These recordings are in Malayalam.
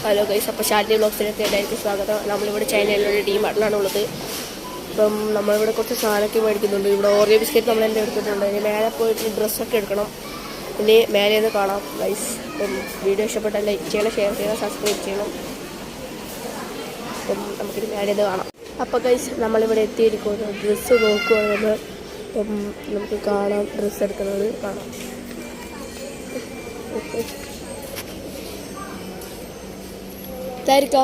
ഹലോ ഗൈസ്, അപ്പോൾ ഷാർട്ടി ബ്ലോഗ്സിലേക്ക് എല്ലാവർക്കും സ്വാഗതം. നമ്മളിവിടെ ചൈനയിലൊരു ടീമായിട്ടാണ് ഉള്ളത്. അപ്പം നമ്മളിവിടെ കുറച്ച് സാധനമൊക്കെ മേടിക്കുന്നുണ്ട്. ഇവിടെ ഓറിയോ ബിസ്ക്കറ്റ് നമ്മൾ എൻ്റെ എടുത്തിട്ടുണ്ട്. ഇനി മേലെ പോയിട്ട് ഡ്രസ്സൊക്കെ എടുക്കണം. ഇനി മേലെ നിന്ന് കാണാം ഗൈസ്. അപ്പം വീഡിയോ ഇഷ്ടപ്പെട്ടാൽ ലൈക്ക് ചെയ്യണം, ഷെയർ ചെയ്യണം, സബ്സ്ക്രൈബ് ചെയ്യണം. അപ്പം നമുക്കിനി മേലെ നിന്ന് കാണാം. അപ്പോൾ ഗൈസ് നമ്മളിവിടെ എത്തിയിരിക്കുന്നു. ഡ്രസ്സ് നോക്കുകയാണ്. അപ്പം നമുക്ക് കാണാം, ഡ്രസ്സ് എടുക്കുന്നത് കാണാം. ഓക്കെ, താരിക്ക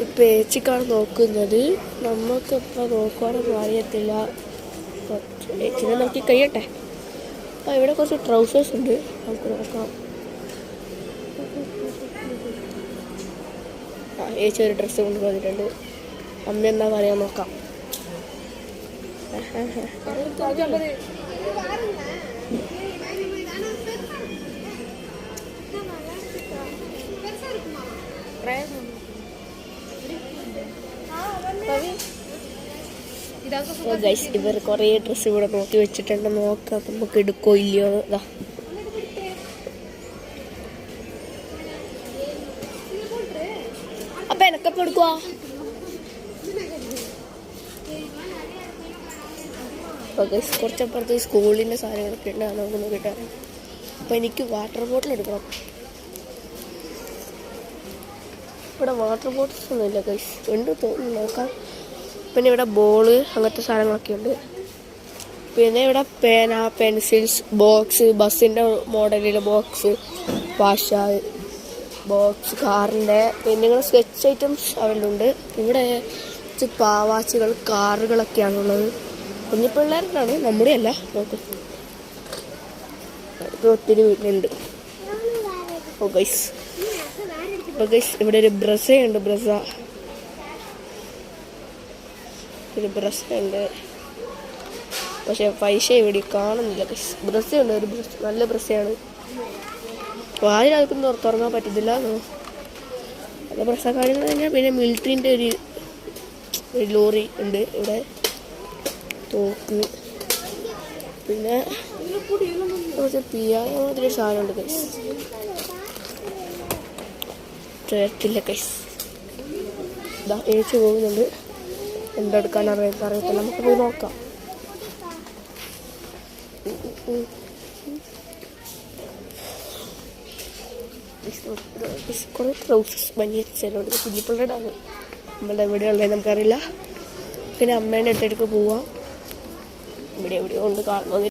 ഇപ്പം ഏച്ചിക്കാണ് നോക്കുന്നത്. നമുക്കിപ്പോൾ നോക്കുവാനൊന്നും അറിയത്തില്ല. ഏച്ചിനെ നോക്കി കഴിയട്ടെ. അപ്പോൾ ഇവിടെ കുറച്ച് ട്രൗസേഴ്സ് ഉണ്ട്, നമുക്ക് നോക്കാം. ഏച്ചി ഒരു ഡ്രസ്സ് കൊണ്ടുവന്നിട്ടുണ്ട്. അമ്മ എന്താ പറയാൻ നോക്കാം. ഇവർ കുറേ ഡ്രസ്സ് ഇവിടെ നോക്കി വെച്ചിട്ടുണ്ട്. നോക്കാം നമുക്ക് എടുക്കോ ഇല്ലയോ. ഇതാ അപ്പൊ എനക്കപ്പം എടുക്കുവാ. കുറച്ചപ്പുറത്ത് സ്കൂളിൻ്റെ സാധനങ്ങളൊക്കെ ഉണ്ട്, നമുക്ക് നോക്കിയിട്ടാണ്. അപ്പോൾ എനിക്ക് വാട്ടർ ബോട്ടിൽ എടുക്കണം. ഇവിടെ വാട്ടർ ബോട്ടിൽസ് ഒന്നുമില്ല ഗൈസ്, ഉണ്ട് തോന്നുന്നു, നോക്കാം. പിന്നെ ഇവിടെ ബോള് അങ്ങനത്തെ സാധനങ്ങളൊക്കെ ഉണ്ട്. പിന്നെ ഇവിടെ പേന, പെൻസിൽസ്, ബോക്സ്, ബസ്സിൻ്റെ മോഡലിലെ ബോക്സ്, ഭാഷ ബോക്സ്, കാറിൻ്റെ, പിന്നെ ഇങ്ങനെ സ്കെച്ച് ഐറ്റംസ് അവരിലുണ്ട്. ഇവിടെ പാവാച്ചുകൾ, കാറുകളൊക്കെയാണുള്ളത്. കുഞ്ഞിപ്പിള്ളേർക്കാണ്, നമ്മുടെ അല്ല. നോക്കും, ഒത്തിരി വീട്ടിലുണ്ട്. ഓ ഗൈസ്, ഇവിടെ ഒരു ബ്രസയുണ്ട്. ഒരു ബ്രസയുണ്ട്, പക്ഷെ പൈസ ഇവിടെ കാണുന്നില്ല. ബ്രസയുണ്ട്, ഒരു ബ്രസ്, നല്ല ബ്രസയാണ്. വാതിലൊന്നും തുറക്കാൻ പറ്റത്തില്ല. നല്ല ബ്രസ്സൊക്കെ കഴിഞ്ഞാൽ പിന്നെ മിലിറ്ററിൻ്റെ ഒരു ലോറി ഉണ്ട്. ഇവിടെ തോക്ക്, പിന്നെ കുറച്ച് പിയായ മാതിരി സാധനമുണ്ട് കൈസ്. ചേർത്തില്ല കൈസ്. ഇതാ ഏച്ചു പോകുന്നുണ്ട്. എന്തെടുക്കാൻ അറിയത്തില്ല, നമുക്ക് പോയി നോക്കാം. കുറേ ട്രൗസേഴ്സ് വലിയ ചിലവുണ്ട്. കുഞ്ഞിപ്പിള്ളയുടെ ആണ്, നമ്മളുടെ എവിടെയുള്ളത് നമുക്കറിയില്ല. പിന്നെ അമ്മേൻ്റെ അടുത്തേക്ക് പോവാം. ഇവിടെ എവിടെയോ ഉണ്ട് കാണുന്നത്.